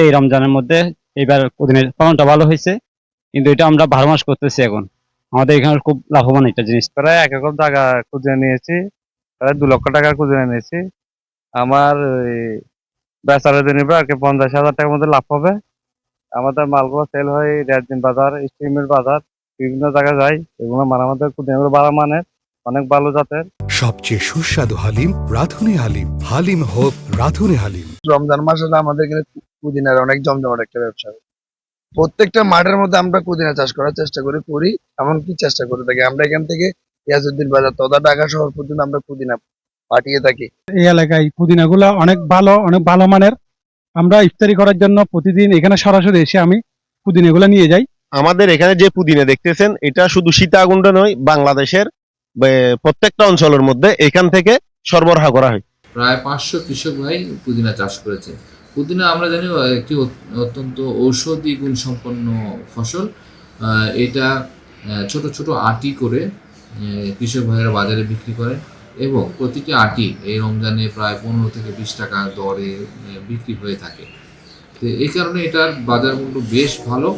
এই রমজানের মধ্যে এবার পুদিনের ফলনটা ভালো হয়েছে, কিন্তু এটা আমরা 12 মাস করতেছি এখন। আমাদের এখানে খুব লাভবান একটা জিনিস। প্রায় 1 একর জায়গা কুদিনে নিয়েছি, প্রায় 2 লক্ষ টাকা কুদিনে নিয়েছি। আমার বেচারা দিন আর কি 50,000 টাকার মধ্যে লাভ হবে। আমাদের মালগুলো সেল হয় রেয়ারদিন বাজার, স্টিমের বাজার, বিভিন্ন জায়গায় যায়। এগুলো আমাদের কুদিনগুলো ভালো মানের, অনেক ভালো জাতের। সবচেয়ে সুস্বাদু হালিম রাঁধুনি হালিম। হালিম হোক রাঁধুনি হালিম। রমজান মাসে আমাদের এখানে পুদিনার অনেক জমজমাট একটা ব্যবসা। প্রত্যেকটা মাঠের মধ্যে আমরা পুদিনা চাষ করার চেষ্টা করি, এমনকি চেষ্টা করে থাকি। আমরা এখান থেকে ইয়াজউদ্দিন বাজার তথা ঢাকা শহর পর্যন্ত আমরা পুদিনা পাঠিয়ে থাকি। এই এলাকায় পুদিনাগুলো অনেক ভালো মানের। আমরা ইফতারি করার জন্য প্রতিদিন এখানে সরাসরি এসে আমি পুদিনাগুলো নিয়ে যাই। আমাদের এখানে যে পুদিনা দেখতেছেন, এটা শুধু সীতাকুণ্ড নয়, বাংলাদেশের প্রত্যেকটা অঞ্চলের মধ্যে এখান থেকে সরবরাহ করা হয়। প্রায় 500 কৃষক ভাই পুদিনা চাষ করেছে। পুদিনা আমরা জানি একটি অত্যন্ত ঔষধি গুণ সম্পন্ন ফসল। এটা ছোট ছোট আটি করে কৃষক ভাইয়েরা বাজারে বিক্রি করেন এবং প্রতিটি আটি এই রমজানে প্রায় 15 থেকে 20 টাকা দরে বিক্রি হয়ে থাকে। তো এই কারণে এটার বাজার মূল্য বেশ ভালো।